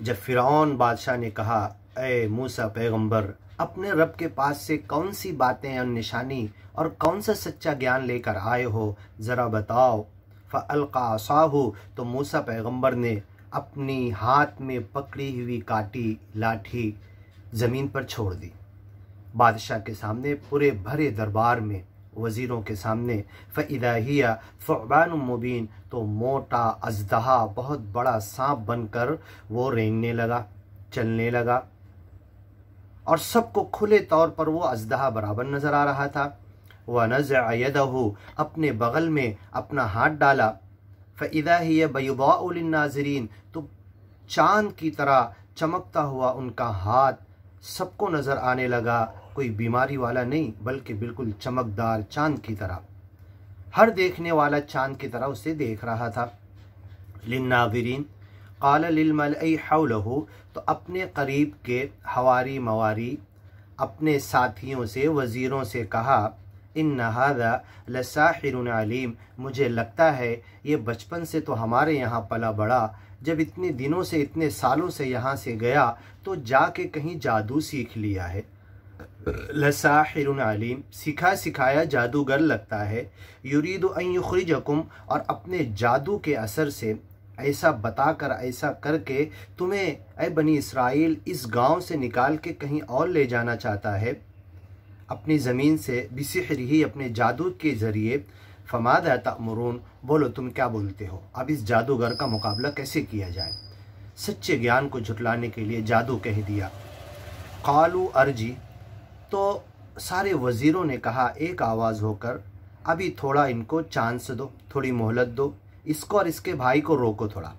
जब फ़िरौन बादशाह ने कहा, ए मूसा पैगंबर, अपने रब के पास से कौन सी बातें और निशानी और कौन सा सच्चा ज्ञान लेकर आए हो, ज़रा बताओ। फ़अल्क़ा असाहु, तो मूसा पैगंबर ने अपनी हाथ में पकड़ी हुई काटी लाठी ज़मीन पर छोड़ दी। बादशाह के सामने, पूरे भरे दरबार में, वज़ीरों के सामने, फ़इज़ा हिया सुअबानुम मुबीन, तो मोटा अज़दहा, बहुत बड़ा सांप बनकर वो रेंगने लगा, चलने लगा, और सबको खुले तौर पर वो अज़दहा बराबर नज़र आ रहा था। व नज़अ यदहु, अपने बगल में अपना हाथ डाला, फ़इज़ा हिया बैज़ाउ लिन्नाज़िरीन, तो चाँद की तरह चमकता हुआ उनका हाथ सबको नज़र आने लगा। कोई बीमारी वाला नहीं, बल्कि बिल्कुल चमकदार चाँद की तरह, हर देखने वाला चाँद की तरह उसे देख रहा था। लिन्नाज़िरीन क़ाल लिलमलई हौलहु, तो अपने करीब के हवारी मवारी, अपने साथियों से, वज़ीरों से कहा, इन्ना हाज़ा लसाहिरुन अलीम, मुझे लगता है ये बचपन से तो हमारे यहाँ पला बड़ा, जब इतने दिनों से, इतने सालों से यहाँ से गया तो जाके कहीं जादू सीख लिया है। लसाहिरुन अलीम, सिखा सिखाया जादूगर लगता है। युरीदु अन युखरिजकुम, और अपने जादू के असर से ऐसा बताकर, ऐसा करके तुम्हें ऐ बनी इसराइल इस गांव से निकाल के कहीं और ले जाना चाहता है, अपनी ज़मीन से, बिसिहरिही, अपने जादू के ज़रिए। फमादा तअमुरून, बोलो तुम क्या बोलते हो, अब इस जादूगर का मुकाबला कैसे किया जाए। सच्चे ज्ञान को झुटलाने के लिए जादू कह दिया। क़ालू अर्जी, तो सारे वज़ीरों ने कहा एक आवाज़ होकर, अभी थोड़ा इनको चांस दो, थोड़ी मोहलत दो, इसको और इसके भाई को रोको थोड़ा।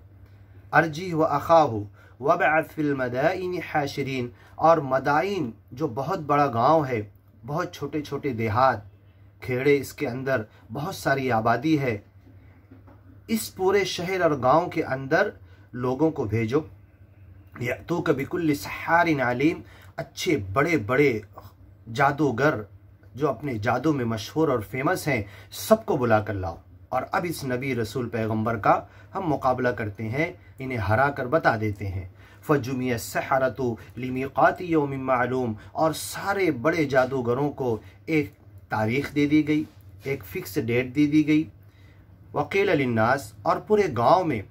अर्जी व अखाहु वबअथ फिल मदाइनि हाशिरीन, और मदाइन जो बहुत बड़ा गांव है, बहुत छोटे छोटे देहात, खेड़े, इसके अंदर बहुत सारी आबादी है, इस पूरे शहर और गांव के अंदर लोगों को भेजो। यअतूक बिकुल्लि सहारिन अलीम, अच्छे बड़े बड़े जादूगर जो अपने जादू में मशहूर और फेमस हैं, सबको बुला कर लाओ, और अब इस नबी रसूल पैगंबर का हम मुकाबला करते हैं, इन्हें हरा कर बता देते हैं। फ़जुमिय सहरतु लिमीक़ाति यौमिन मालूम, और सारे बड़े जादूगरों को एक तारीख़ दे दी गई, एक फ़िक्स डेट दे दी गई। वक़ील लिन्नास, और पूरे गांव में,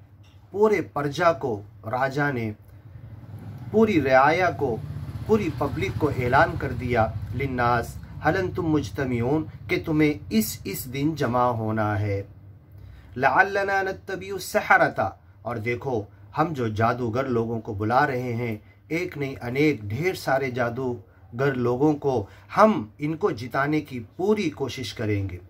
पूरे प्रजा को, राजा ने पूरी रियाया को, पूरी पब्लिक को ऐलान कर दिया, लिन्नास हल अंतुम मुज्तमिऊन, कि तुम्हें इस दिन जमा होना है। लअल्लना नत्तबिउ सहरता, और देखो हम जो जादूगर लोगों को बुला रहे हैं, एक नहीं अनेक ढेर सारे जादूगर लोगों को हम इनको जिताने की पूरी कोशिश करेंगे,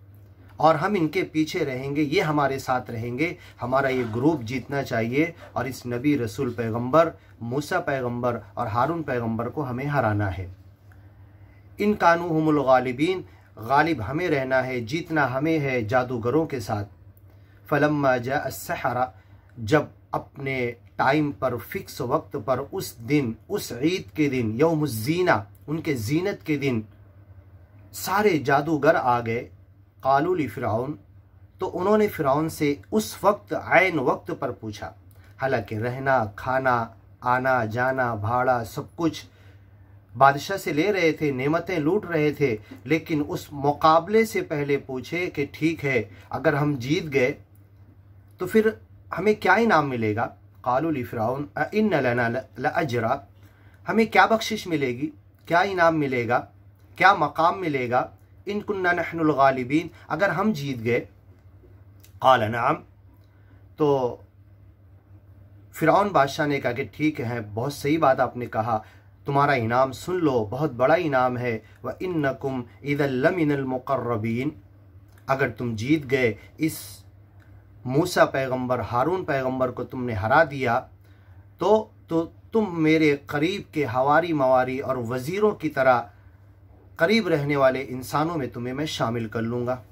और हम इनके पीछे रहेंगे, ये हमारे साथ रहेंगे, हमारा ये ग्रुप जीतना चाहिए, और इस नबी रसूल पैगंबर, मूसा पैगंबर और हारून पैगंबर को हमें हराना है। इन कानू हुमुल गालिबीन, गालिब हमें रहना है, जीतना हमें है जादूगरों के साथ। फलम्मा जा अस्सहरा, जब अपने टाइम पर, फिक्स वक्त पर, उस दिन, उस ईद के दिन, यौमुज़्ज़ीना, उनके जीनत के दिन, सारे जादूगर आ गए। क़ालू ली फ़िरऔन, तो उन्होंने फ़िरऔन से उस वक्त, ऐन वक्त पर पूछा। हालांकि रहना, खाना, आना जाना, भाड़ा, सब कुछ बादशाह से ले रहे थे, नेमतें लूट रहे थे, लेकिन उस मुकाबले से पहले पूछे कि ठीक है, अगर हम जीत गए तो फिर हमें क्या इनाम मिलेगा। क़ालू ली फ़िरऔन इन्न लना लअज्रा, हमें क्या बख्शिश मिलेगी, क्या इनाम मिलेगा, क्या मकाम मिलेगा। इन कुन्ना नहनुल गालिबीन, अगर हम जीत गए। क़ाल नअम, तो फ़िरऔन बादशाह ने कहा कि ठीक है, बहुत सही बात आपने कहा, तुम्हारा इनाम सुन लो, बहुत बड़ा इनाम है। व इन्नकुम इज़ल लमिनल मुक़र्रबीन, अगर तुम जीत गए, इस मूसा पैगंबर, हारून पैगंबर को तुमने हरा दिया, तो तुम मेरे करीब के हवारी मवारी और वज़ीरों की तरह करीब रहने वाले इंसानों में तुम्हें मैं शामिल कर लूँगा।